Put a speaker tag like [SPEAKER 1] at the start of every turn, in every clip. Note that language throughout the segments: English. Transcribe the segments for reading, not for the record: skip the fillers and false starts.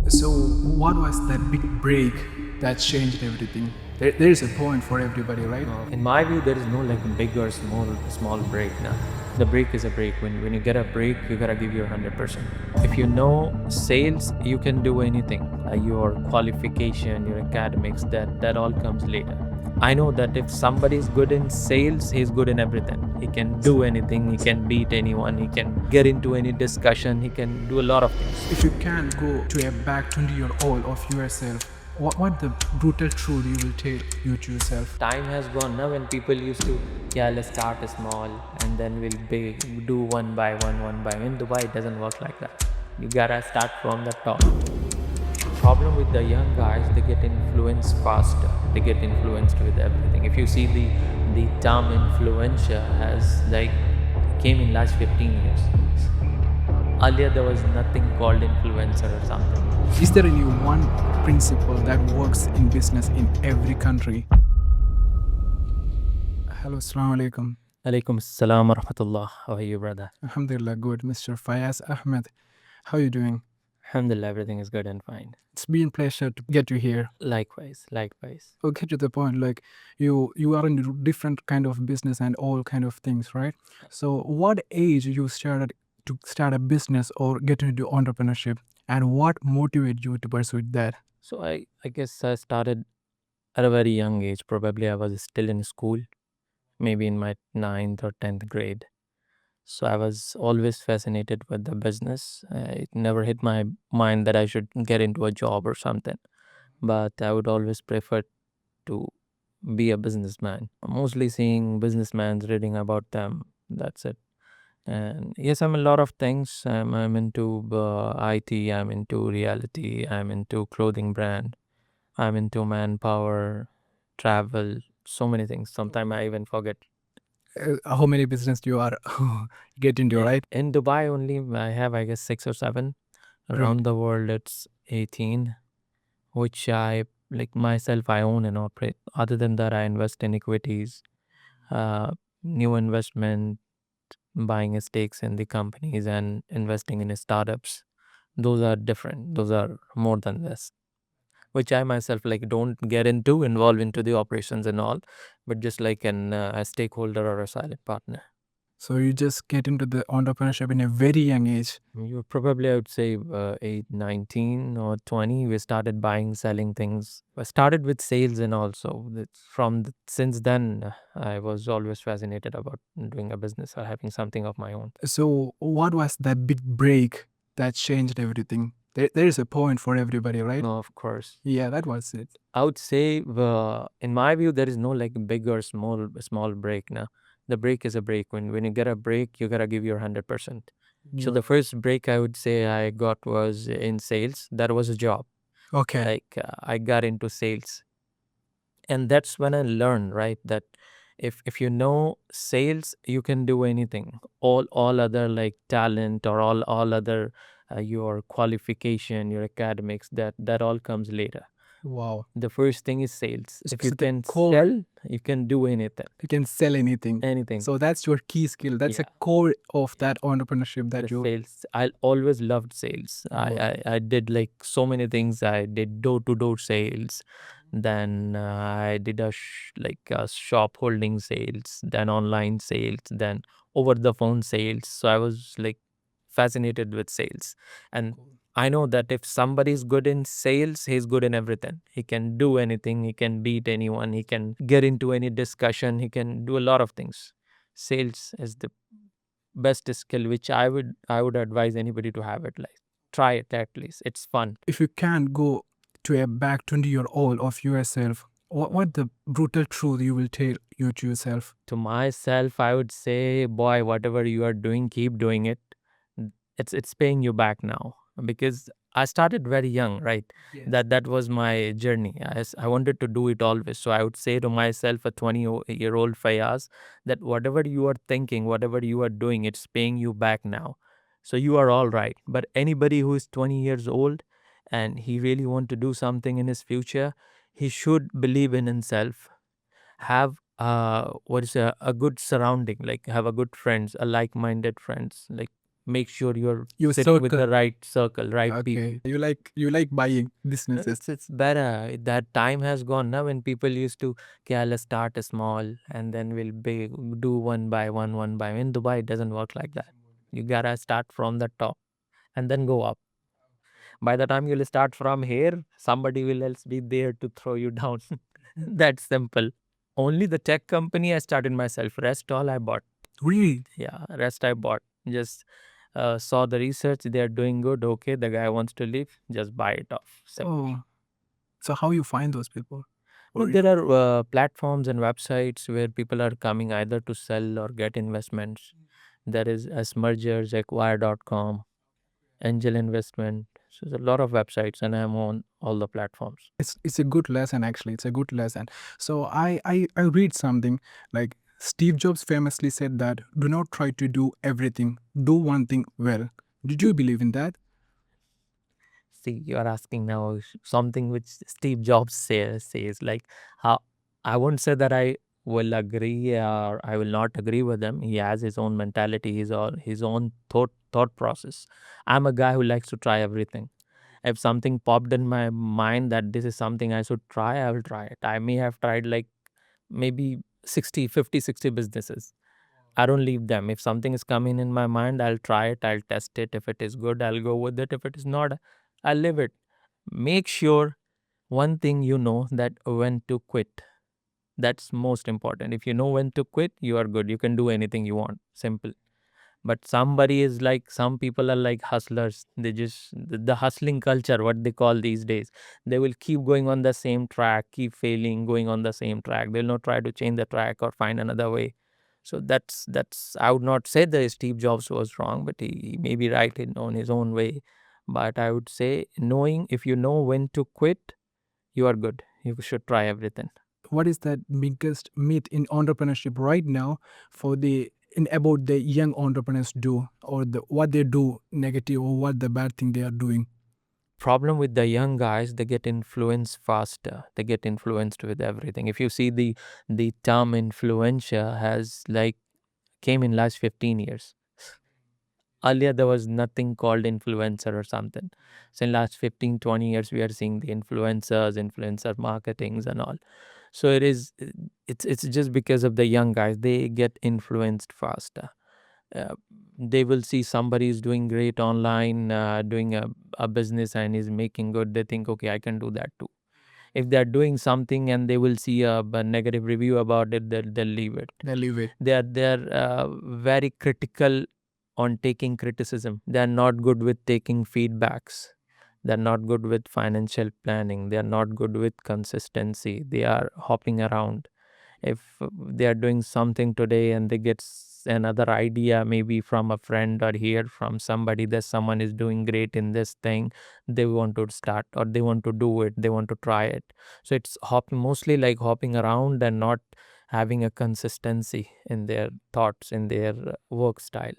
[SPEAKER 1] So, what was that big break that changed everything? There is a point for everybody, right?
[SPEAKER 2] In my view, there is no like big or small break now. The break is a break. When you get a break, you gotta give your 100%. If you know sales, you can do anything. Your qualification, your academics, that all comes later. I know that if somebody is good in sales, he's good in everything. He can do anything. He can beat anyone. He can get into any discussion. He can do a lot of things.
[SPEAKER 1] If you can go to a back 20-year old of yourself, what the brutal truth you will tell you to yourself?
[SPEAKER 2] Time has gone now when people used to, yeah, let's start small and then we'll do one by one. In Dubai, it doesn't work like that. You gotta start from the top. Problem with the young guys, they get influenced faster. They get influenced with everything. If you see the term influencer has like came in last 15 years. Earlier there was nothing called influencer or something.
[SPEAKER 1] Is there any one principle that works in business in every country? Hello, assalamu alaikum.
[SPEAKER 2] Alaikum salam wa rahmatullah. How are you, brother?
[SPEAKER 1] Alhamdulillah, good. Mr. Faiyaz Ahmed, how are you doing?
[SPEAKER 2] Alhamdulillah, everything is good and fine.
[SPEAKER 1] It's been a pleasure to get you here.
[SPEAKER 2] Likewise.
[SPEAKER 1] Okay, to the point, like you are in a different kind of business and all kind of things, right? So what age you started to start a business or get into entrepreneurship, and what motivated you to pursue that?
[SPEAKER 2] So I guess I started at a very young age. Probably I was still in school, maybe in my 9th or 10th grade. So I was always fascinated with the business. It never hit my mind that I should get into a job or something. But I would always prefer to be a businessman. Mostly seeing businessmen, reading about them. That's it. And yes, I'm a lot of things. I'm into IT. I'm into reality. I'm into clothing brand. I'm into manpower, travel, so many things. Sometimes I even forget.
[SPEAKER 1] How many business you are get into, right?
[SPEAKER 2] In Dubai only, I have, I guess, 6 or 7.
[SPEAKER 1] Great.
[SPEAKER 2] Around the world, it's 18, which I, like myself, I own and operate. Other than that, I invest in equities, uh, new investment, buying stakes in the companies and investing in startups. Those are different. Those are more than this, which I myself like don't get into, involve into the operations and all, but just like a stakeholder or a silent partner.
[SPEAKER 1] So you just get into the entrepreneurship in a very young age.
[SPEAKER 2] You probably, I would say, 8, 19 or 20, we started buying, selling things. I started with sales and also since then, I was always fascinated about doing a business or having something of my own.
[SPEAKER 1] So what was that big break that changed everything? There is a point for everybody, right?
[SPEAKER 2] No, of course.
[SPEAKER 1] Yeah, that was it.
[SPEAKER 2] I would say, in my view, there is no like big or small break now. The break is a break. When you get a break, you gotta give your 100%. So the first break I would say I got was in sales. That was a job.
[SPEAKER 1] Okay.
[SPEAKER 2] Like I got into sales, and that's when I learned, right, that if you know sales, you can do anything. All other like talent or all other your qualification, your academics, that all comes later.
[SPEAKER 1] Wow.
[SPEAKER 2] The first thing is sales. If you
[SPEAKER 1] So the
[SPEAKER 2] can
[SPEAKER 1] core,
[SPEAKER 2] sell, you can do anything.
[SPEAKER 1] you can sell anything.
[SPEAKER 2] Anything.
[SPEAKER 1] So that's your key skill. That's a
[SPEAKER 2] Yeah.
[SPEAKER 1] core of that entrepreneurship that
[SPEAKER 2] The
[SPEAKER 1] you.
[SPEAKER 2] sales. I always loved sales.
[SPEAKER 1] Wow.
[SPEAKER 2] I did like so many things. I did door-to-door sales. Then I did like a shop holding sales, then online sales, then over the phone sales. So I was like fascinated with sales. And I know that if somebody's good in sales, he's good in everything. He can do anything. He can beat anyone. He can get into any discussion. He can do a lot of things. Sales is the best skill which I would advise anybody to have it. Like try it at least. It's fun.
[SPEAKER 1] If you can go to a back 20-year old of yourself, what the brutal truth you will tell you to yourself?
[SPEAKER 2] To myself, I would say, boy, whatever you are doing, keep doing it. It's paying you back now, because I started very young, right?
[SPEAKER 1] Yes.
[SPEAKER 2] That was my journey. I wanted to do it always. So I would say to myself, a 20-year-old Fayaz, that whatever you are thinking, whatever you are doing, it's paying you back now. So you are all right. But anybody who is 20 years old and he really want to do something in his future, he should believe in himself, have what is a good surrounding, like have a good friends, a like-minded friends, like make sure you're
[SPEAKER 1] You
[SPEAKER 2] sit with
[SPEAKER 1] circle.
[SPEAKER 2] the right circle, right people.
[SPEAKER 1] Okay. You like buying businesses.
[SPEAKER 2] It's better. That time has gone now when people used to, okay, let's start small and then we'll do one by one, one by one. In Dubai, it doesn't work like that. You gotta start from the top and then go up. By the time you'll start from here, somebody will else be there to throw you down. That's simple. Only the tech company I started myself. Rest all I bought.
[SPEAKER 1] Really?
[SPEAKER 2] Yeah, rest I bought. Just saw the research. They are doing good. Okay, the guy wants to leave. Just buy it off. Simple.
[SPEAKER 1] Oh. So how you find those people?
[SPEAKER 2] No,
[SPEAKER 1] Or
[SPEAKER 2] there are platforms and websites where people are coming either to sell or get investments. There is Mergers, Acquire.com, Angel Investment. So there's a lot of websites, and I'm on all the platforms.
[SPEAKER 1] it's a good lesson actually. It's a good lesson. So I read something like Steve Jobs famously said that do not try to do everything. Do one thing well. Did you believe in that?
[SPEAKER 2] See, you are asking now something which Steve Jobs says like how I won't say that I will agree or I will not agree with him. He has his own mentality, his own thought process. I'm a guy who likes to try everything. If something popped in my mind that this is something I should try, I will try it. I may have tried like maybe 60, 50, 60 businesses. I don't leave them. If something is coming in my mind, I'll try it, I'll test it. If it is good, I'll go with it. If it is not, I'll leave it. Make sure one thing you know that when to quit. That's most important. If you know when to quit, you are good. You can do anything you want. Simple. But somebody is like, some people are like hustlers. They just, the hustling culture, what they call these days, they will keep going on the same track, keep failing, going on the same track. They'll not try to change the track or find another way. So that's I would not say that Steve Jobs was wrong, but he may be right on his own way. But I would say, knowing, if you know when to quit, you are good. You should try everything.
[SPEAKER 1] What is that biggest myth in entrepreneurship right now for the in about the young entrepreneurs do or the what they do negative or what the bad thing they are doing?
[SPEAKER 2] Problem with the young guys, they get influenced faster. They get influenced with everything. If you see the term influencer has like came in last 15 years. Earlier there was nothing called influencer or something. So in last 15, 20 years we are seeing the influencers, influencer marketings and all. So it's just because of the young guys, they get influenced faster. uh, they will see somebody is doing great online, doing a business and is making good. They think, okay, I can do that too. If they're doing something and they will see a negative review about it, they'll leave it.
[SPEAKER 1] They leave it.
[SPEAKER 2] They're very critical on taking criticism. They're not good with taking feedbacks. They're not good with financial planning. They're not good with consistency. They are hopping around. If they are doing something today and they get another idea maybe from a friend or hear from somebody that someone is doing great in this thing, they want to start or they want to do it, they want to try it. So it's mostly like hopping around and not having a consistency in their thoughts, in their work style.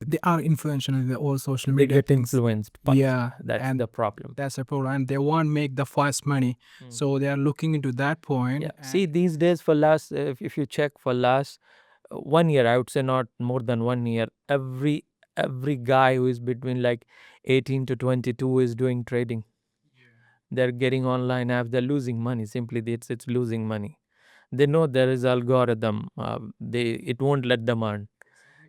[SPEAKER 1] They are influential in the all social
[SPEAKER 2] They
[SPEAKER 1] media
[SPEAKER 2] get
[SPEAKER 1] things.
[SPEAKER 2] influenced.
[SPEAKER 1] Yeah,
[SPEAKER 2] That's
[SPEAKER 1] and
[SPEAKER 2] the problem.
[SPEAKER 1] that's a problem. And they want make the fast money, so they are looking into that point.
[SPEAKER 2] Yeah. See, these days for last, if you check for last 1 year, I would say not more than 1 year, every guy who is between like 18 to 22 is doing trading. They're getting online apps. They're losing money. Simply, it's losing money. They know there is algorithm. They it won't let them earn.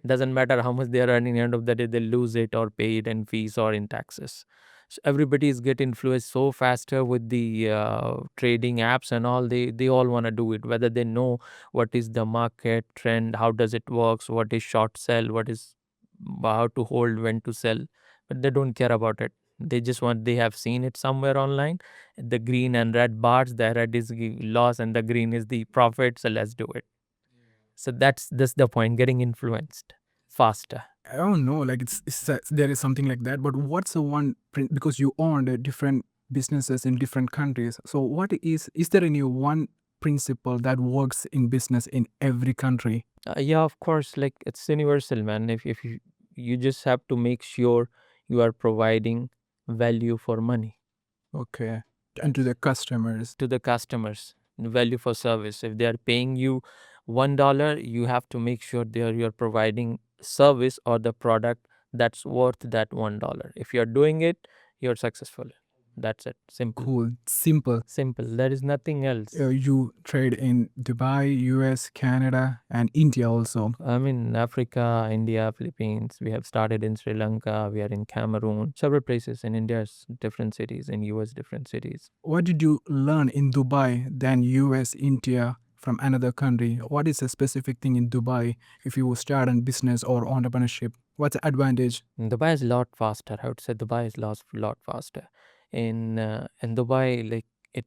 [SPEAKER 2] Doesn't matter how much they are earning. End of the day, they lose it or pay it in fees or in taxes. So everybody is getting influenced so faster with the trading apps and all. They all want to do it, whether they know what is the market trend, how does it works, what is short sell, what is how to hold, when to sell, but they don't care about it. They just want, they have seen it somewhere online, the green and red bars. The red is loss and the green is the profit. So let's do it. So that's the point, getting influenced faster.
[SPEAKER 1] I don't know, like there is something like that. But what's the one because you own the different businesses in different countries. So what is there any one principle that works in business in every country?
[SPEAKER 2] Yeah, of course, like it's universal, man. If you just have to make sure you are providing value for money
[SPEAKER 1] Okay, and to the customers.
[SPEAKER 2] to the customers, value for service. If they are paying you $1, you have to make sure you're providing service or the product that's worth that $1. If you're doing it, you're successful. That's it. Simple.
[SPEAKER 1] Cool. Simple.
[SPEAKER 2] Simple. There is nothing else.
[SPEAKER 1] You trade in Dubai, US, Canada, and India also.
[SPEAKER 2] I mean, Africa, India, Philippines. We have started in Sri Lanka. We are in Cameroon. Several places in India, different cities. In US, different cities.
[SPEAKER 1] What did you learn in Dubai than US, India, from another country? What is a specific thing in Dubai if you start a business or entrepreneurship? What's the advantage?
[SPEAKER 2] Dubai is a lot faster. I would say Dubai is lot faster. In Dubai, like it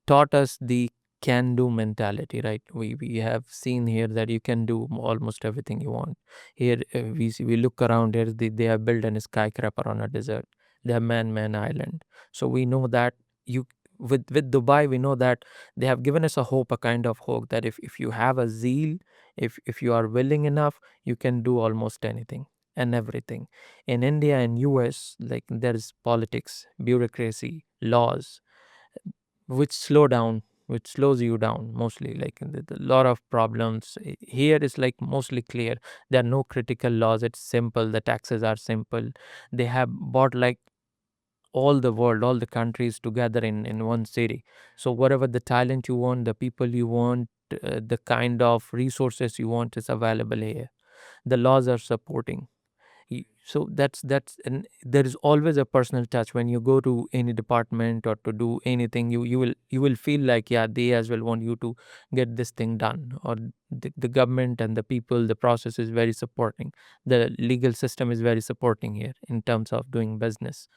[SPEAKER 2] taught us the can do mentality, right? We have seen here that you can do almost everything you want. Here we look around here, they have built a skyscraper on a desert. They have man island. So we know that you with Dubai, we know that they have given us a hope, a kind of hope that if you have a zeal, if you are willing enough, you can do almost anything and everything. In India and US, like there is politics, bureaucracy, laws, which slows you down mostly. Like a lot of problems here is like mostly clear. There are no critical laws. It's simple. The taxes are simple. They have bought like all the world, all the countries together in one city. So whatever the talent you want, the people you want, the kind of resources you want is available here. The laws are supporting. So that's and there is always a personal touch when you go to any department or to do anything. You will feel like, yeah, they as well want you to get this thing done. Or the government and the people, the process is very supporting. The legal system is very supporting here in terms of doing business.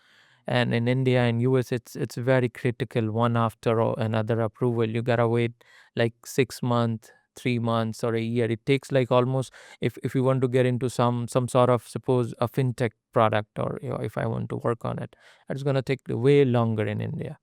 [SPEAKER 2] And in India and US, it's very critical. One after another approval, you gotta wait like 6 months, 3 months, or a year. It takes like almost, if you want to get into some sort of, suppose, a fintech product, or if I want to work on it, it's gonna take way longer in India.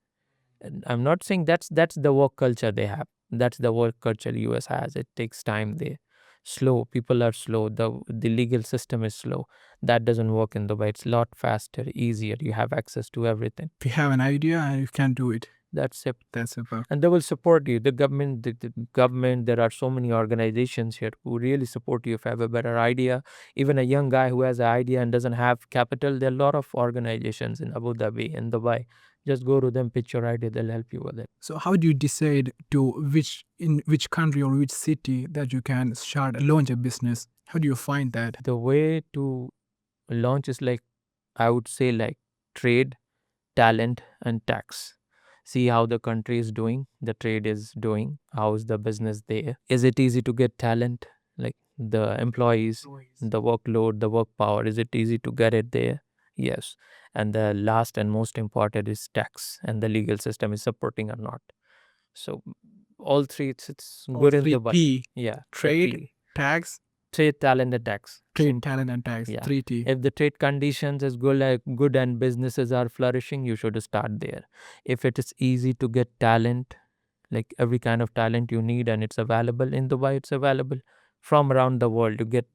[SPEAKER 2] And I'm not saying that's the work culture they have. That's the work culture US has. It takes time there. Slow. People are slow. The legal system is slow. That doesn't work in Dubai. It's a lot faster, easier. You have access to everything.
[SPEAKER 1] If you have an idea and you can do it,
[SPEAKER 2] That's it.
[SPEAKER 1] that's super.
[SPEAKER 2] And they will support you. The government, there are so many organizations here who really support you if you have a better idea. Even a young guy who has an idea and doesn't have capital, there are a lot of organizations in Abu Dhabi, in Dubai. Just go to them, pitch your idea, they'll help you with it.
[SPEAKER 1] So how do you decide in which country or which city that you can launch a business? How do you find that?
[SPEAKER 2] The way to launch is like, I would say, like trade, talent, and tax. See how the country is doing, the trade is doing, how is the business there. Is it easy to get talent? Like the employees, the workload, the work power, is it easy to get it there? Yes. And the last and most important is tax, and the legal system is supporting or not. So all three, it's
[SPEAKER 1] All
[SPEAKER 2] good in
[SPEAKER 1] three
[SPEAKER 2] Dubai.
[SPEAKER 1] P:
[SPEAKER 2] Yeah. the
[SPEAKER 1] trade,
[SPEAKER 2] P.
[SPEAKER 1] tax,
[SPEAKER 2] Trade, talent, and tax.
[SPEAKER 1] trade, talent, and tax.
[SPEAKER 2] Yeah.
[SPEAKER 1] 3T.
[SPEAKER 2] If the trade conditions is good, like good, and businesses are flourishing, you should start there. If it is easy to get talent, like every kind of talent you need, and it's available in Dubai, it's available from around the world. You get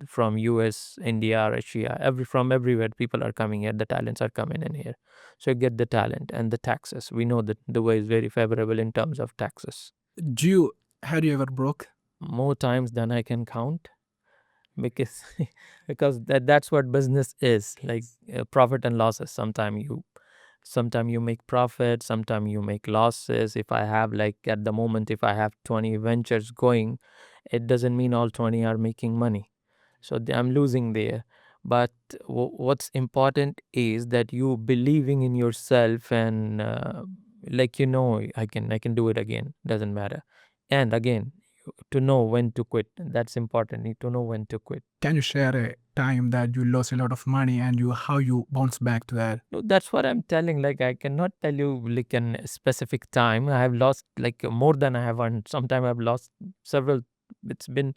[SPEAKER 2] from US, India, Russia, from everywhere. People are coming here. The talents are coming in here. So you get the talent and the taxes. We know that Dubai is very favorable in terms of taxes.
[SPEAKER 1] Have you ever broke?
[SPEAKER 2] More times than I can count, because because that's what business is, like profit and losses. Sometimes you make profit, sometimes you make losses. If I have, like at the moment, if I have 20 ventures going, it doesn't mean all 20 are making money. So I'm losing there. But what's important is that you believing in yourself, and like, I can do it again, doesn't matter. And again, to know when to quit, that's important. Need to know when to quit.
[SPEAKER 1] Can you share a time that you lost a lot of money and how you bounce back to that?
[SPEAKER 2] No, that's what I'm telling. Like, I cannot tell you like a specific time. I have lost like more than I have earned. Sometimes I've lost several. It's been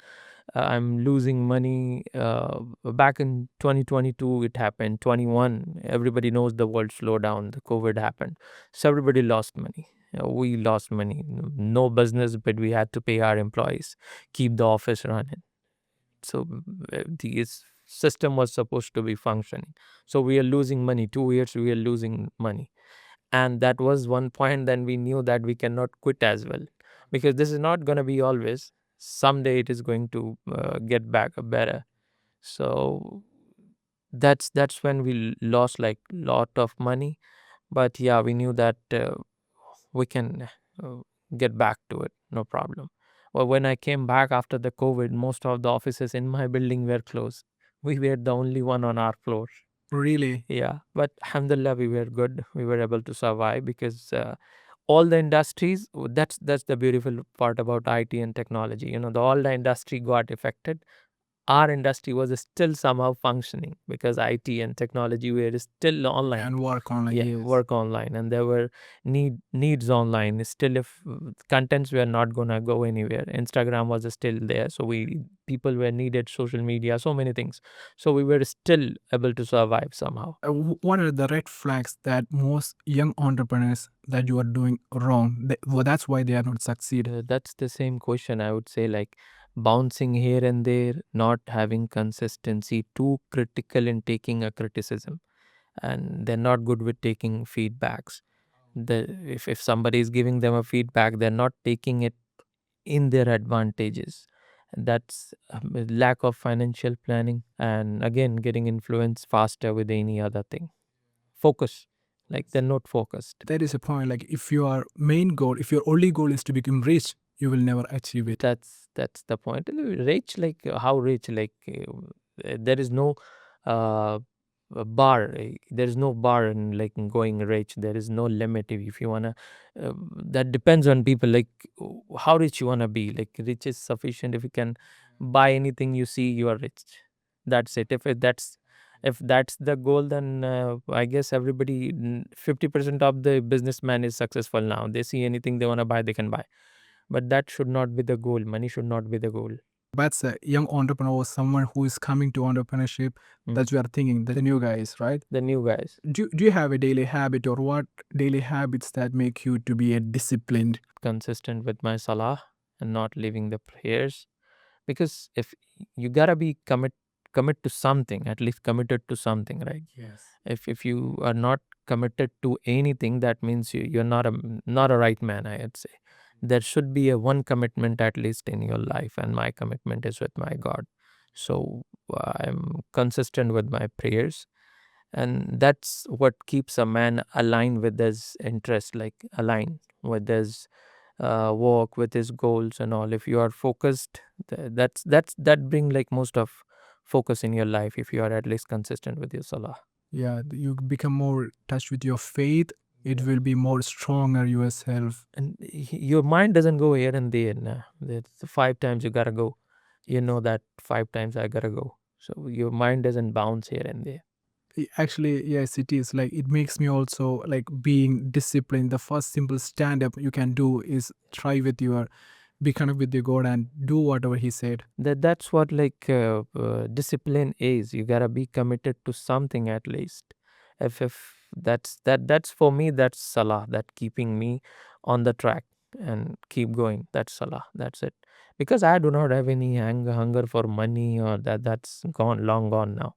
[SPEAKER 2] I'm losing money. Back in 2022, it happened. 21, everybody knows the world slowed down. The COVID happened, so everybody lost money. We lost money. No business, but we had to pay our employees, keep the office running. So the system was supposed to be functioning. So we are losing money. 2 years we are losing money. And that was one point. Then we knew that we cannot quit as well, because this is not going to be always. Someday it is going to get back better. So that's when we lost like lot of money. But yeah, we knew that we can get back to it, no problem. Well, when I came back after the COVID, most of the offices in my building were closed. We were the only one on our floor.
[SPEAKER 1] Really?
[SPEAKER 2] Yeah, but alhamdulillah, we were good. We were able to survive because all the industries. That's the beautiful part about IT and technology. All the industry got affected. Our industry was still somehow functioning because IT and technology were still online.
[SPEAKER 1] And work online,
[SPEAKER 2] Yeah,
[SPEAKER 1] yes.
[SPEAKER 2] work online, and there were needs online. Still, if contents were not gonna go anywhere, Instagram was still there. So people were needed social media, so many things. So we were still able to survive somehow.
[SPEAKER 1] What are the red flags that most young entrepreneurs that you are doing wrong? Well, that's why they are not succeed.
[SPEAKER 2] That's the same question, I would say, like bouncing here and there, not having consistency, too critical in taking a criticism, and they're not good with taking feedbacks. If somebody is giving them a feedback, they're not taking it in their advantages. That's lack of financial planning, and again getting influenced faster with any other thing. Focus, like they're not focused.
[SPEAKER 1] That is a point. Like if your main goal, if your only goal is to become rich, you will never achieve it.
[SPEAKER 2] That's the point. Rich, like how rich? Like there is no a bar. There is no bar in like going rich. There is no limit. If you wanna, that depends on people. Like how rich you wanna be. Like rich is sufficient. If you can buy anything you see, you are rich. That's it. If that's the goal, then I guess everybody 50% of the businessman is successful now. They see anything they wanna buy, they can buy. But that should not be the goal. Money should not be the goal.
[SPEAKER 1] That's a young entrepreneur or someone who is coming to entrepreneurship. That you are thinking, the new guys, right?
[SPEAKER 2] The new guys.
[SPEAKER 1] Do you have a daily habit, or what daily habits that make you to be a disciplined?
[SPEAKER 2] Consistent with my salah and not leaving the prayers. Because if you gotta be commit to something, at least committed to something, right?
[SPEAKER 1] Yes.
[SPEAKER 2] If you are not committed to anything, that means you're not a right man, I'd say. There should be a one commitment at least in your life, and my commitment is with my God. So I'm consistent with my prayers, and that's what keeps a man aligned with his interest, like aligned with his work, with his goals and all. If you are focused, that bring like most of focus in your life, if you are at least consistent with your salah.
[SPEAKER 1] Yeah, you become more touch with your faith. It will be more stronger yourself.
[SPEAKER 2] And your mind doesn't go here and there. Nah. There's 5 times you gotta go. You know that 5 times I gotta go. So your mind doesn't bounce here and there.
[SPEAKER 1] Actually, yes, it is. Like it makes me also like being disciplined. The first simple stand up you can do is try with your be connect with your God and do whatever He said.
[SPEAKER 2] That's what like discipline is. You gotta be committed to something at least. If that's for me, that's salah, that keeping me on the track and keep going. That's salah. That's it. Because I do not have any hunger for money, or that's gone, long gone now.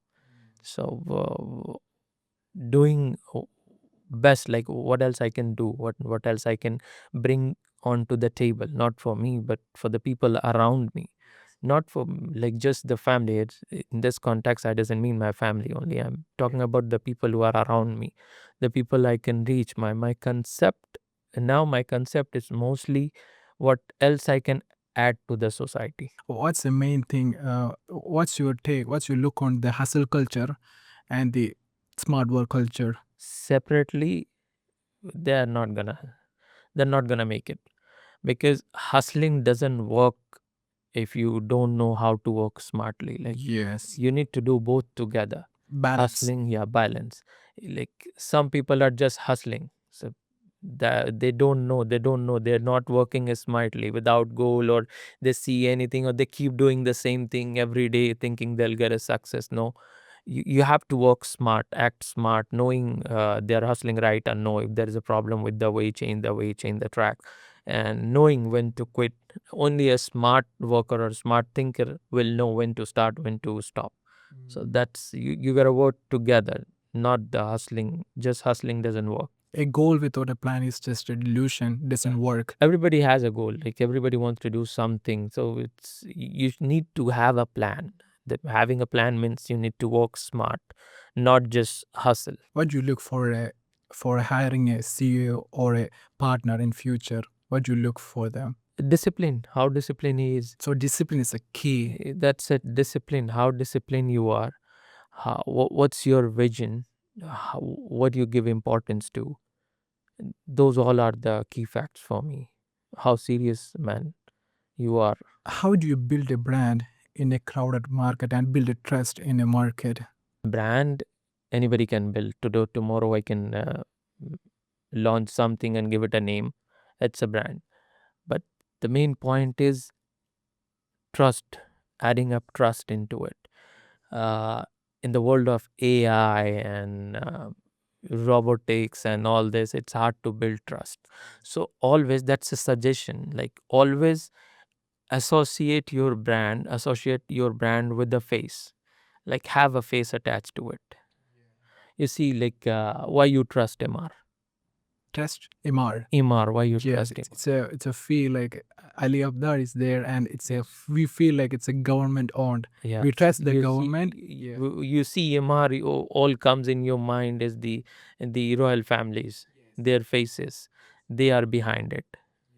[SPEAKER 2] So doing best, like what else I can do, what else I can bring onto the table, not for me but for the people around me, not for like just the family. In this context, I doesn't mean my family only. I'm talking about the people who are around me, the people I can reach. My concept now, my concept is mostly what else I can add to the society.
[SPEAKER 1] What's the main thing? What's your take? What's your look on the hustle culture and the smart work culture?
[SPEAKER 2] Separately, they're not gonna they're not gonna make it, because hustling doesn't work if you don't know how to work smartly. Like
[SPEAKER 1] Yes,
[SPEAKER 2] you need to do both together.
[SPEAKER 1] balance.
[SPEAKER 2] Hustling, yeah, balance. Like some people are just hustling, so that they don't know they're not working smartly, without goal, or they see anything, or they keep doing the same thing every day thinking they'll get a success. No, you have to work smart, act smart, knowing they're hustling right, and know if there is a problem with the way, change the track, and knowing when to quit. Only a smart worker or smart thinker will know when to start, when to stop. So that's you gotta work together, not the hustling. Just hustling doesn't work.
[SPEAKER 1] A goal without a plan is just a delusion, doesn't work.
[SPEAKER 2] Everybody has a goal, like everybody wants to do something, so it's you need to have a plan. Having a plan means you need to work smart, not just hustle.
[SPEAKER 1] What do you look for hiring a CEO or a partner in future? What do you look for them?
[SPEAKER 2] Discipline, how disciplined he is.
[SPEAKER 1] So discipline is a key.
[SPEAKER 2] That's it. Discipline, how disciplined you are. What's your vision? What you give importance to? Those all are the key facts for me. How serious, man, you are.
[SPEAKER 1] How do you build a brand in a crowded market and build a trust in a market?
[SPEAKER 2] Brand, anybody can build. Tomorrow I can launch something and give it a name. It's a brand. But the main point is trust, adding up trust into it. Uh, in the world of AI and robotics and all this, it's hard to build trust. So always, that's a suggestion. Like always associate your brand with the face. Like have a face attached to it. You see, like why you trust MR?
[SPEAKER 1] Trust Imar.
[SPEAKER 2] Imar, why you
[SPEAKER 1] Yes,
[SPEAKER 2] trust him?
[SPEAKER 1] it's a feel like Ali Abdar is there, and we feel like it's a government owned.
[SPEAKER 2] Yeah,
[SPEAKER 1] We trust the
[SPEAKER 2] you
[SPEAKER 1] government.
[SPEAKER 2] see, you see MR, all comes in your mind is the royal families, their faces, they are behind it.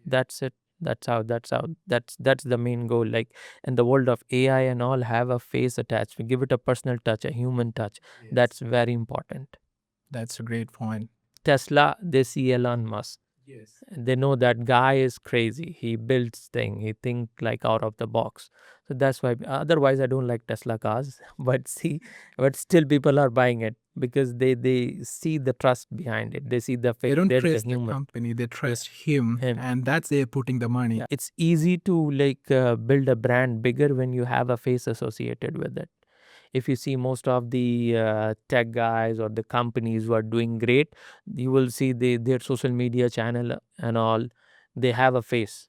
[SPEAKER 2] That's it. That's the main goal. Like in the world of AI and all, have a face attached. We give it a personal touch, a human touch. That's very important.
[SPEAKER 1] That's a great point.
[SPEAKER 2] Tesla, they see Elon Musk. They know that guy is crazy. He builds thing. He think like out of the box. So that's why. Otherwise, I don't like Tesla cars. But see, but still people are buying it because they see the trust behind it. They see the
[SPEAKER 1] They
[SPEAKER 2] face.
[SPEAKER 1] don't
[SPEAKER 2] There's a
[SPEAKER 1] trust the
[SPEAKER 2] human.
[SPEAKER 1] company, they trust him,
[SPEAKER 2] Him.
[SPEAKER 1] and that's they're putting the money.
[SPEAKER 2] Yeah, it's easy to like build a brand bigger when you have a face associated with it. If you see most of the tech guys or the companies who are doing great, you will see their social media channel and all, they have a face.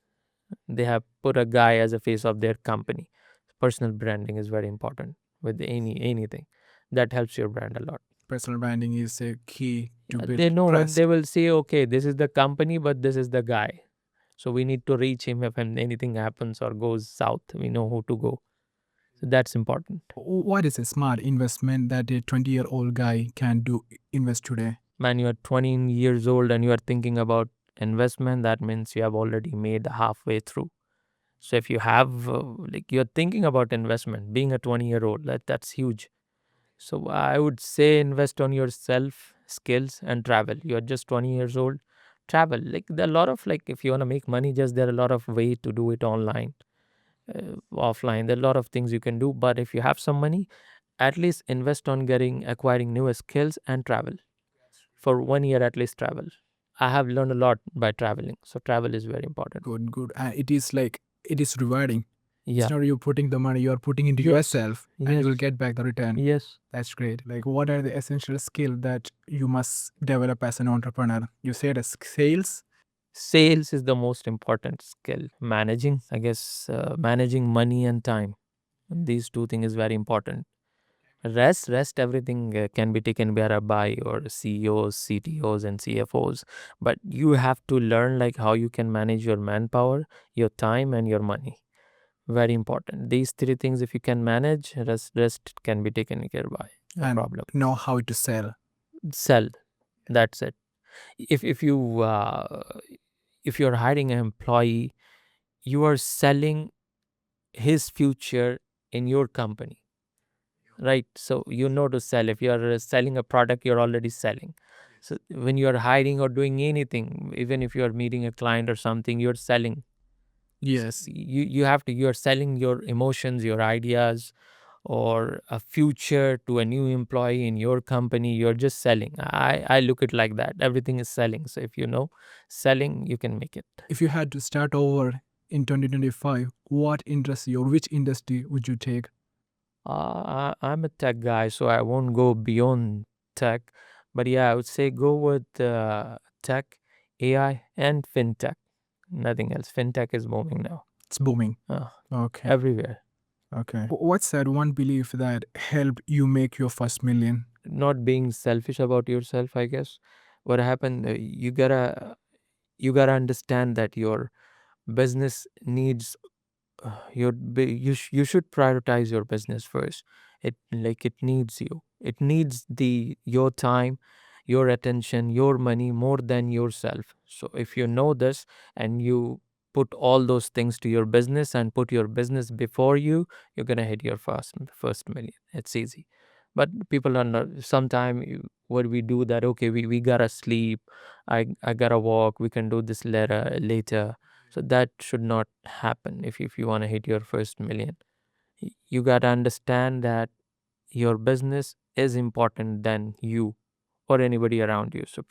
[SPEAKER 2] They have put a guy as a face of their company. Personal branding is very important with anything. That helps your brand a lot.
[SPEAKER 1] Personal branding is a key to build
[SPEAKER 2] They know,
[SPEAKER 1] trust.
[SPEAKER 2] they will say, okay, this is the company, but this is the guy. So we need to reach him if anything happens or goes south. We know who to go. So that's important.
[SPEAKER 1] What is a smart investment that a 20-year-old guy can invest today?
[SPEAKER 2] Man, you are 20 years old and you are thinking about investment, that means you have already made halfway through. So if you have like you're thinking about investment, being a 20-year-old, that's huge. So I would say invest on yourself, skills and travel. You're just 20 years old. Travel. Like there are a lot of, like, if you want to make money, just there are a lot of way to do it online, offline. There are a lot of things you can do. But if you have some money, at least invest on acquiring newer skills and travel. For 1 year at least travel. I have learned a lot by traveling. So travel is very important.
[SPEAKER 1] Good, good. And it is like, it is rewarding.
[SPEAKER 2] Yeah.
[SPEAKER 1] It's not you putting the money, you are putting into yourself, and you will
[SPEAKER 2] Yes.
[SPEAKER 1] get back the return.
[SPEAKER 2] Yes.
[SPEAKER 1] That's great. Like, what are the essential skills that you must develop as an entrepreneur? You said as sales.
[SPEAKER 2] Sales is the most important skill. Managing, I guess, managing money and time. These two things is very important. Rest, everything can be taken care of by your CEOs, CTOs, and CFOs. But you have to learn like how you can manage your manpower, your time, and your money. Very important. These three things, if you can manage, rest can be taken care by. No
[SPEAKER 1] And
[SPEAKER 2] problem.
[SPEAKER 1] know how to sell.
[SPEAKER 2] Sell. That's it. If you're hiring an employee, you are selling his future in your company, right? So you know to sell. If you're selling a product, you're already selling. So when you're hiring or doing anything, even if you're meeting a client or something, you're selling.
[SPEAKER 1] Yes.
[SPEAKER 2] You're selling your emotions, your ideas, or a future to a new employee in your company. You're just selling. I look at like that. Everything is selling. So if you know selling, you can make it.
[SPEAKER 1] If you had to start over in 2025, what industry or which industry would you take?
[SPEAKER 2] I'm a tech guy, so I won't go beyond tech. But yeah, I would say go with tech, AI, and fintech. Nothing else. Fintech is booming now.
[SPEAKER 1] It's booming.
[SPEAKER 2] Uh,
[SPEAKER 1] Okay.
[SPEAKER 2] Everywhere.
[SPEAKER 1] Okay. What's that one belief that helped you make your first million?
[SPEAKER 2] Not being selfish about yourself, I guess. What happened? You gotta understand that your business needs you should prioritize your business first. It needs you. It needs the your time, your attention, your money more than yourself. So if you know this and you put all those things to your business and put your business before you, you're gonna hit your first million. It's easy. But people are not. Sometimes what we do that, okay, we gotta sleep. I gotta walk. We can do this later. So that should not happen if you want to hit your first million. You got to understand that your business is important than you or anybody around you. So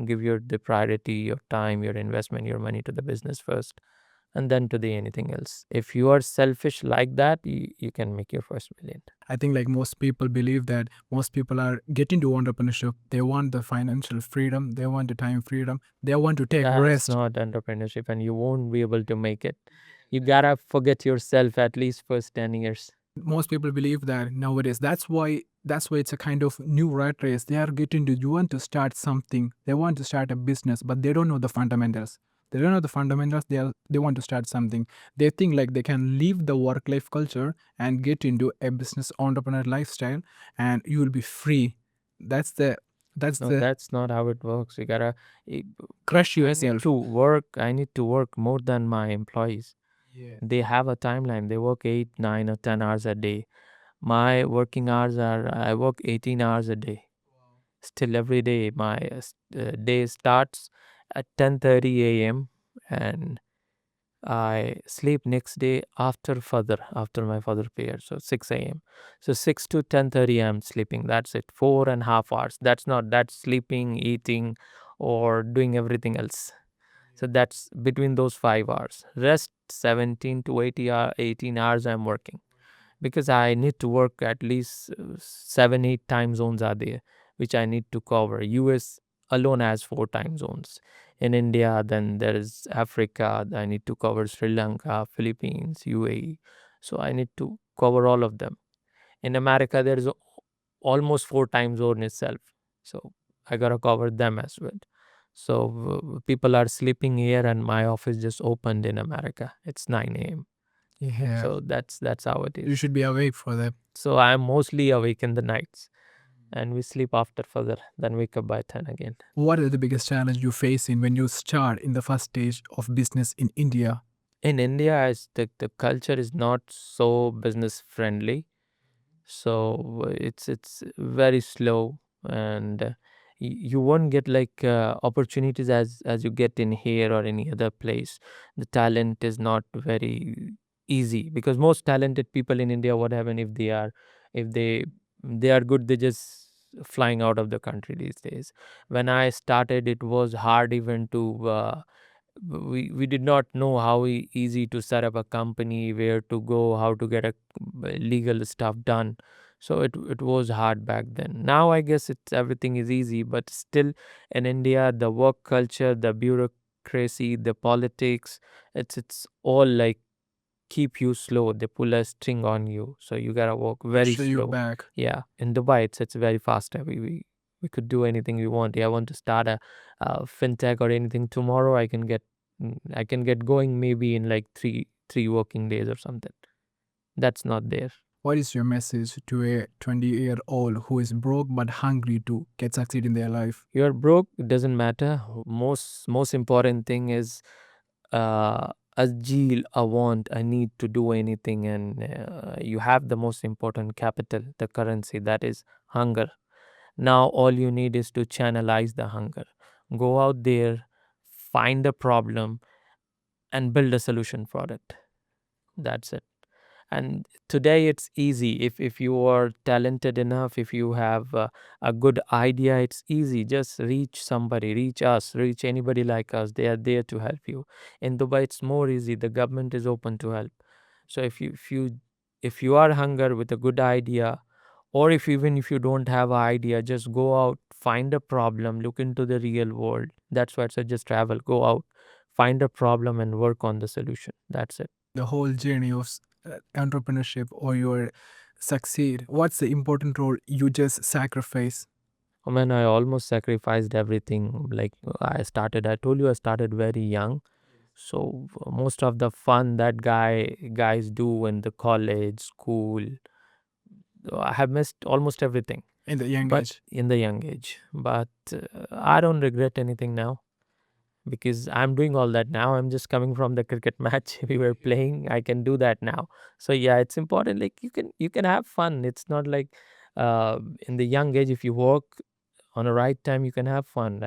[SPEAKER 2] give your the priority, your time, your investment, your money to the business first, and then to the anything else. If you are selfish like that, you can make your first million.
[SPEAKER 1] I think like most people believe that most people are getting to entrepreneurship. They want the financial freedom. They want the time freedom. They want to take
[SPEAKER 2] That's
[SPEAKER 1] rest.
[SPEAKER 2] not entrepreneurship, and you won't be able to make it. You gotta forget yourself at least first 10 years.
[SPEAKER 1] Most people believe that nowadays. That's why it's a kind of new rat race. They are getting to you want to start something. They want to start a business, but they don't know the fundamentals. They don't know the fundamentals. They want to start something. They think like they can leave the work life culture and get into a business entrepreneur lifestyle, and you will be free. That's the that's
[SPEAKER 2] No,
[SPEAKER 1] the
[SPEAKER 2] that's not how it works. You gotta. I
[SPEAKER 1] crush
[SPEAKER 2] I need
[SPEAKER 1] yourself.
[SPEAKER 2] to work. I need to work more than my employees.
[SPEAKER 1] Yeah.
[SPEAKER 2] They have a timeline. They work 8, 9, or 10 hours a day. My working hours are I work 18 hours a day. Still every day my day starts at 10:30 a.m. and I sleep next day after my father prayer, so 6 a.m. So 6 to 10:30 I'm sleeping. That's it. 4.5 hours. That's sleeping, eating, or doing everything else. So that's between those 5 hours. Rest 17 to 18 hours I'm working because I need to work at least 7, 8 time zones are there, which I need to cover. US alone has 4 time zones. In India, then there is Africa. I need to cover Sri Lanka, Philippines, UAE. So I need to cover all of them. In America, there is almost 4 time zone itself. So I gotta cover them as well. So people are sleeping here, and my office just opened in America. It's 9 a.m.
[SPEAKER 1] Yeah.
[SPEAKER 2] So that's how it
[SPEAKER 1] You
[SPEAKER 2] is.
[SPEAKER 1] should be awake for that.
[SPEAKER 2] So I'm mostly awake in the nights, and we sleep after further, then wake up by 10 again.
[SPEAKER 1] What are the biggest challenge you face in when you start in the first stage of business in India?
[SPEAKER 2] In India, as the culture is not so business friendly, so it's very slow, and you won't get like opportunities as you get in here or any other place. The talent is not very easy because most talented people in India, what happen if they are good, they just flying out of the country these days. When I started, it was hard even to we did not know how easy to set up a company, where to go, how to get a legal stuff done. So it was hard back then. Now I guess it's everything is easy, but still in India, the work culture, the bureaucracy, the politics, it's all like keep you slow. They pull a string on you, so you gotta walk very
[SPEAKER 1] Pressure you
[SPEAKER 2] slow.
[SPEAKER 1] back.
[SPEAKER 2] Yeah, in Dubai, it's very fast. We could do anything we want. Yeah, I want to start a fintech or anything tomorrow. I can get going maybe in like three working days or something. That's not there.
[SPEAKER 1] What is your message to a 20-year-old who is broke but hungry to get succeed in their life?
[SPEAKER 2] You're broke, it doesn't matter. Most important thing is a zeal, a want, a need to do anything, and you have the most important capital, the currency, that is hunger. Now all you need is to channelize the hunger. Go out there, find a problem, and build a solution for it. That's it. And today it's easy. If you are talented enough, if you have a good idea, it's easy. Just reach somebody, reach us, reach anybody like us. They are there to help you. In Dubai, it's more easy. The government is open to help. So if you are hunger with a good idea, or if even if you don't have an idea, just go out, find a problem, look into the real world. That's why I suggest travel. Go out, find a problem, and work on the solution. That's it.
[SPEAKER 1] The whole journey of entrepreneurship or your succeed. What's the important role you just sacrifice?
[SPEAKER 2] I mean, I almost sacrificed everything. Like I told you, I started very young. So most of the fun that guys do in the college, school, I have missed almost everything.
[SPEAKER 1] in the young
[SPEAKER 2] But
[SPEAKER 1] age.
[SPEAKER 2] in the young age, but I don't regret anything now because I'm doing all that now. I'm just coming from the cricket match we were playing. I can do that now. So yeah, it's important. Like you can have fun. It's not like uh, in the young age if you work on a right time you can have fun.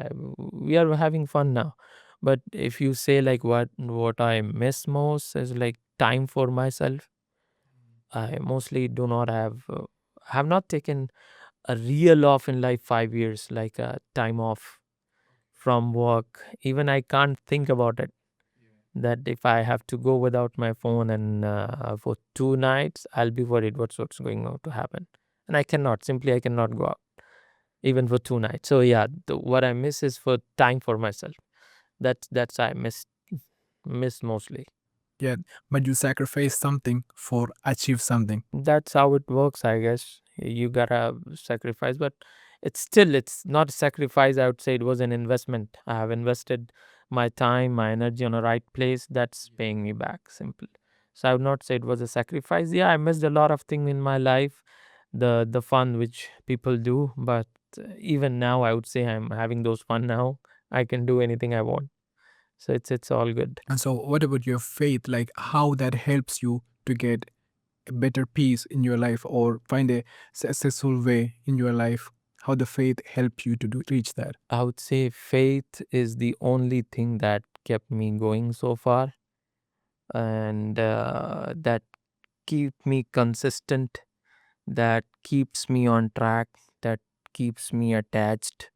[SPEAKER 2] We are having fun now. But if you say like what I miss most is like time for myself. I mostly do not have not taken a real off in like 5 years, like a time off from work. Even I can't think about it. That if I have to go without my phone and for 2 nights, I'll be worried what's going on to happen, and I cannot go out even for 2 nights. So yeah, what I miss is for time for myself. That's I miss mostly.
[SPEAKER 1] Yeah, but you sacrifice something for achieve something.
[SPEAKER 2] That's how it works, I guess. You gotta sacrifice, but it's not a sacrifice. I would say it was an investment. I have invested my time, my energy on a right place. That's paying me back. Simple. So I would not say it was a sacrifice. Yeah, I missed a lot of things in my life, the fun which people do, but even now, I would say I'm having those fun now. I can do anything I want. So it's all good.
[SPEAKER 1] And so, what about your faith? Like, how that helps you to get a better peace in your life or find a successful way in your life? How the faith helps you to reach that?
[SPEAKER 2] I would say faith is the only thing that kept me going so far, and that keep me consistent, that keeps me on track, that keeps me attached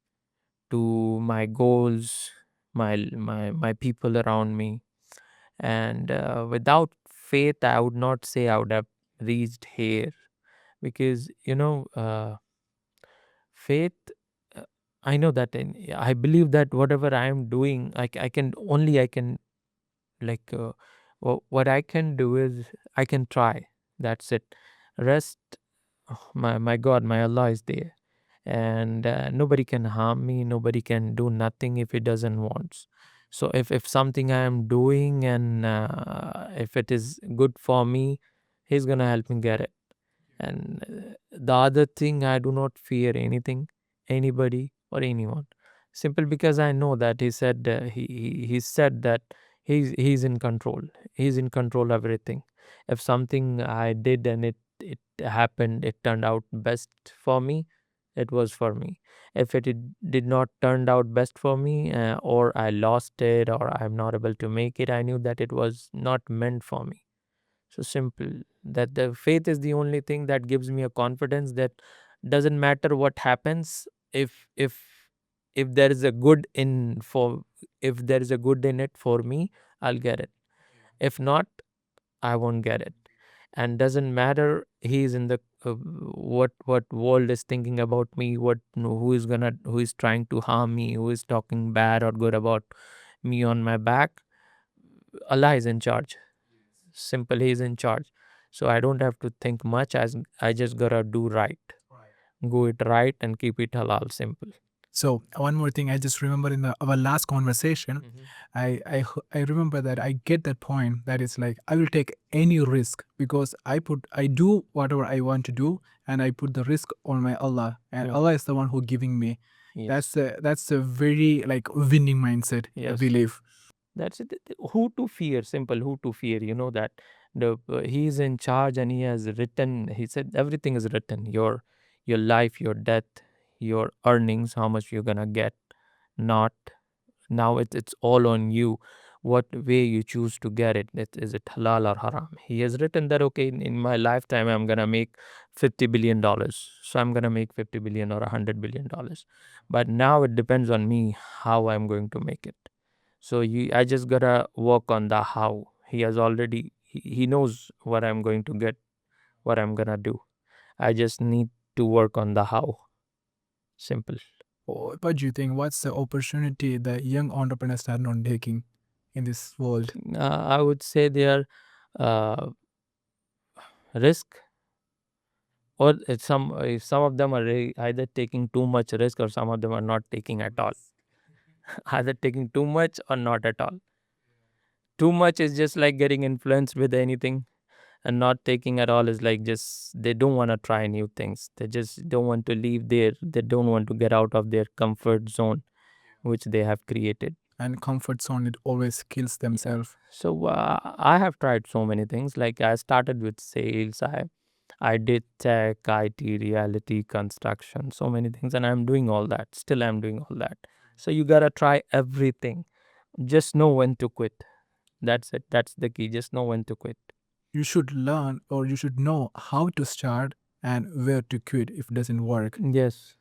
[SPEAKER 2] to my goals, my people around me. And without faith, I would not say I would have reached here, because faith. uh, I know that I believe that whatever I am doing, I can like what I can do is I can try. That's it. Rest, my God, my Allah is there, and nobody can harm me. Nobody can do nothing if He doesn't want. So if something I am doing and if it is good for me, He's gonna help me get it. And the other thing, I do not fear anything, anybody, or anyone. Simple because I know that he said that he's in control. He's in control of everything. If something I did and it happened, it turned out best for me, it was for me. If did not turned out best for me, or I lost it, or I'm not able to make it, I knew that it was not meant for me. So simple, that the faith is the only thing that gives me a confidence that doesn't matter what happens. If if if there is a good in for if there is a good in it for me, I'll get it. If not, I won't get it. And doesn't matter he's in the what world is thinking about me, what who is trying to harm me, who is talking bad or good about me on my back. Allah is in charge. Simple, He is in charge. So I don't have to think much, as I just gotta do right, go it right, and keep it halal. Simple.
[SPEAKER 1] So one more thing, I just remember in our last conversation,
[SPEAKER 2] Mhm.
[SPEAKER 1] I remember that I get that point that it's like I will take any risk because I do whatever I want to do and I put the risk on my Allah and
[SPEAKER 2] Yeah.
[SPEAKER 1] Allah is the one who giving me.
[SPEAKER 2] Yes.
[SPEAKER 1] That's a very like winning mindset. I
[SPEAKER 2] Yes.
[SPEAKER 1] believe.
[SPEAKER 2] That's it. Who to fear? Simple. Who to fear? You know that He is in charge, and He has written. He said everything is written. Your life, your death, your earnings, how much you're gonna get. Not now. It's all on you. What way you choose to get it. Is it halal or haram? He has written that okay, in my lifetime I'm gonna make $50 billion. So I'm gonna make 50 billion or $100 billion. But now it depends on me how I'm going to make it. So I just gotta work on the how. He has already he knows what I'm going to get, what I'm gonna do. I just need to work on the how. Simple.
[SPEAKER 1] What do you think? What's the opportunity that young entrepreneurs are not taking in this world?
[SPEAKER 2] I would say they are uh, risk, or some of them are either taking too much risk, or some of them are not taking at all. Either taking too much or not at all. Too much is just like getting influenced with anything, and not taking at all is like just they don't want to try new things. They just don't want to leave there. They don't want to get out of their comfort zone, which they have created.
[SPEAKER 1] And comfort zone, it always kills
[SPEAKER 2] Yeah.
[SPEAKER 1] themselves.
[SPEAKER 2] So I have tried so many things. Like I started with sales. I did tech, IT, reality, construction, so many things, and I'm doing all that. Still, I'm doing all that. So you gotta try everything. Just know when to quit. That's it. That's the key. Just know when to quit.
[SPEAKER 1] You should learn, or you should know how to start and where to quit if it doesn't work.
[SPEAKER 2] Yes.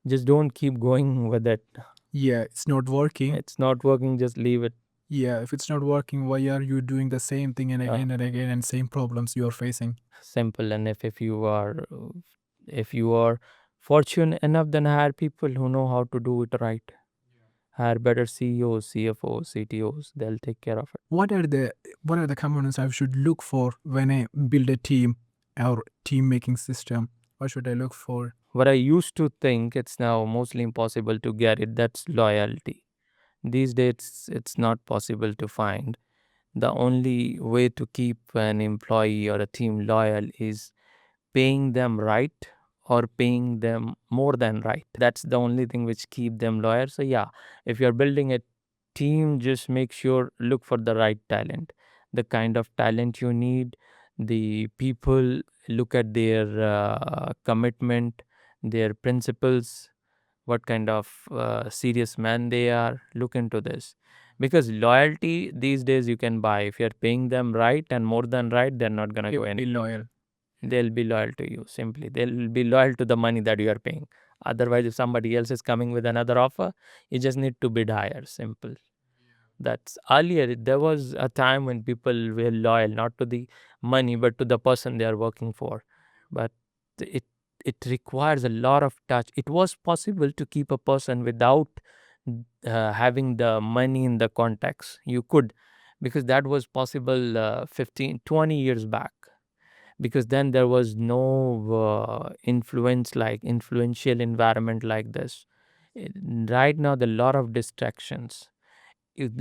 [SPEAKER 2] Just don't keep going with it.
[SPEAKER 1] Yeah, it's not working.
[SPEAKER 2] It's not working. Just leave it.
[SPEAKER 1] Yeah, if it's not working, why are you doing the same thing and again and again and same problems you're facing?
[SPEAKER 2] Simple. And if you are fortunate enough, then hire people who know how to do it right. Hire better CEOs, CFOs, CTOs. They'll take care of it.
[SPEAKER 1] What are the components I should look for when I build a team or team making system? What should I look for?
[SPEAKER 2] What I used to think, it's now mostly impossible to get it. That's loyalty. These days, it's not possible to find. The only way to keep an employee or a team loyal is paying them right, or paying them more than right. That's the only thing which keep them loyal. So yeah, if you're building a team, just make sure, look for the right talent, the kind of talent you need. The people, look at their commitment, their principles, what kind of serious man they are. Look into this, because loyalty these days you can buy. If you're paying them right and more than right, they're not gonna go
[SPEAKER 1] Be
[SPEAKER 2] anywhere.
[SPEAKER 1] loyal.
[SPEAKER 2] They'll be loyal to you. Simply, they'll be loyal to the money that you are paying. Otherwise, if somebody else is coming with another offer, you just need to bid higher. Simple. That's earlier. There was a time when people were loyal not to the money but to the person they are working for. But it it requires a lot of touch. It was possible to keep a person without having the money in the context. You could, because that was possible 15, 20 years back, because then there was no influential environment like this. Right now, there are a lot of distractions. It-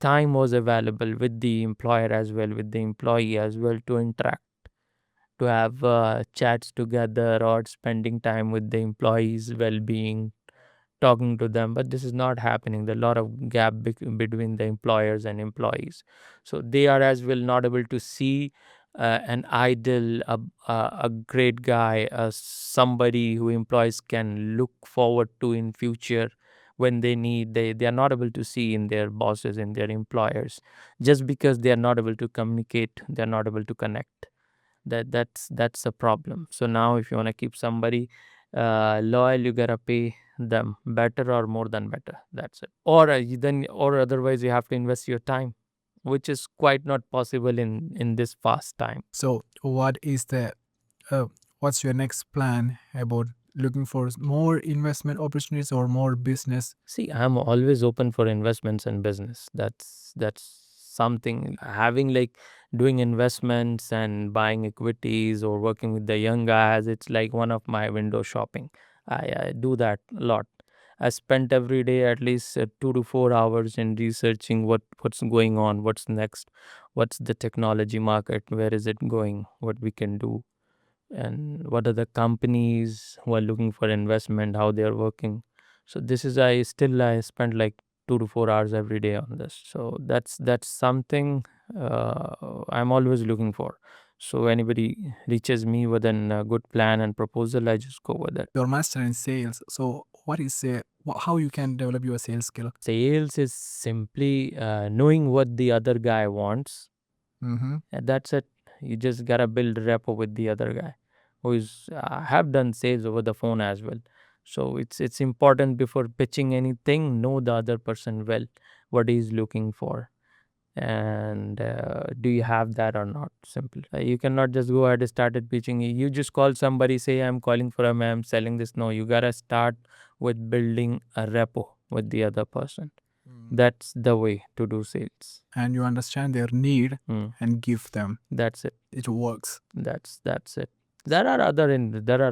[SPEAKER 2] Time was available with the employer as well, with the employee as well, to interact, to have chats together, or spending time with the employees' well-being, talking to them. But this is not happening. There are a lot of gap between the employers and employees, so they are as well not able to see an idol, a great guy, somebody who employees can look forward to in future. When they need, they are not able to see in their bosses, in their employers, just because they are not able to communicate, they are not able to connect. That's a problem. So now, if you want to keep somebody loyal, you gotta pay them better or more than better. That's it. Or or otherwise you have to invest your time, which is quite not possible in this fast time.
[SPEAKER 1] So, what's your next plan about looking for more investment opportunities or more business?
[SPEAKER 2] See, I'm always open for investments and business. That's something, having like doing investments and buying equities or working with the young guys. It's like one of my window shopping. I do that a lot. I spent every day at least 2 to 4 hours in researching what's going on, what's next, what's the technology market, where is it going, what we can do, and what are the companies who are looking for investment, how they are working. So this is, I spend like 2 to 4 hours every day on this. So that's something I'm always looking for. So anybody reaches me with a good plan and proposal, I just go with it.
[SPEAKER 1] Your master in sales. So, what is how you can develop your sales skill?
[SPEAKER 2] Sales is simply knowing what the other guy wants.
[SPEAKER 1] Mm-hmm.
[SPEAKER 2] And that's it. You just gotta build rapport with the other guy, who is have done sales over the phone as well. So it's important, before pitching anything, know the other person well, what he's looking for, and do you have that or not. Simple. You cannot just go ahead and started pitching. You just call somebody, say I'm calling for a man, selling this. No, you gotta start with building a rapport with the other person. That's the way to do sales.
[SPEAKER 1] And you understand their need and give them.
[SPEAKER 2] That's it.
[SPEAKER 1] It works.
[SPEAKER 2] That's it. There are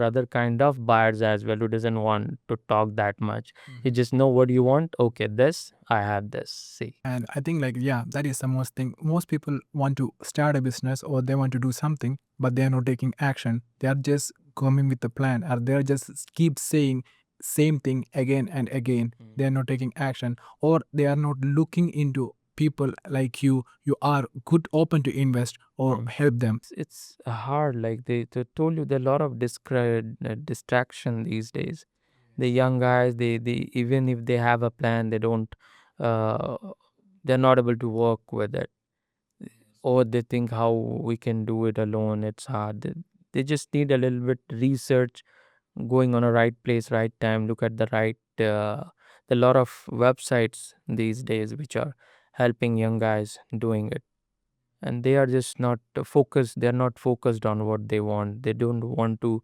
[SPEAKER 2] other kind of buyers as well who doesn't want to talk that much. You just know what you want. Okay, this I have this. See,
[SPEAKER 1] And I think like yeah, that is the most thing. Most people want to start a business or they want to do something, but they are not taking action. They are just coming with the plan, or they are just keep saying same thing again and again. They are not taking action, or they are not looking into people like you. You are good, open to invest or help them.
[SPEAKER 2] it's hard. Like they told you, there are a lot of distraction these days. The young guys, they even if they have a plan, they don't. Uh, they're not able to work with it, or they think how we can do it alone. It's hard. They just need a little bit research, going on a right place, right time. Look at the right. The lot of websites these days which are helping young guys doing it, and they are just not focused. They are not focused on what they want. They don't want to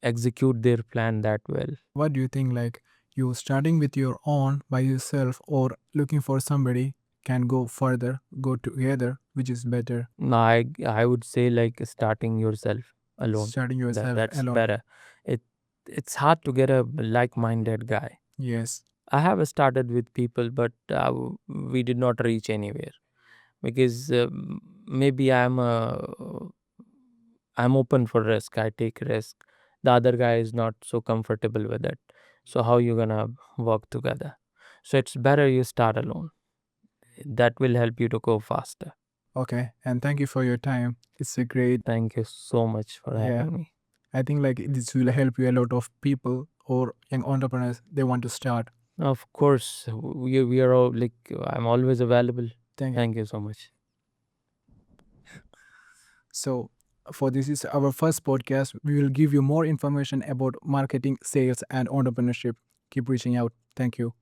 [SPEAKER 2] execute their plan that well.
[SPEAKER 1] What do you think? Like you starting with your own by yourself or looking for somebody can go further, go together, which is better.
[SPEAKER 2] No, I would say like starting yourself alone.
[SPEAKER 1] Starting yourself
[SPEAKER 2] That's
[SPEAKER 1] alone.
[SPEAKER 2] better. It it's hard to get a like-minded guy.
[SPEAKER 1] Yes.
[SPEAKER 2] I have started with people, but we did not reach anywhere because maybe I'm open for risk. I take risk. The other guy is not so comfortable with it. So how you gonna work together? So it's better you start alone. That will help you to go faster.
[SPEAKER 1] Okay. And thank you for your time. It's a great,
[SPEAKER 2] Thank you so much for
[SPEAKER 1] yeah.
[SPEAKER 2] having me.
[SPEAKER 1] I think like this will help you a lot of people or young entrepreneurs. They want to start.
[SPEAKER 2] Of course, we are all like I'm always available.
[SPEAKER 1] Thank you.
[SPEAKER 2] Thank you so much.
[SPEAKER 1] So for this is our first podcast. We will give you more information about marketing, sales, and entrepreneurship. Keep reaching out. Thank you.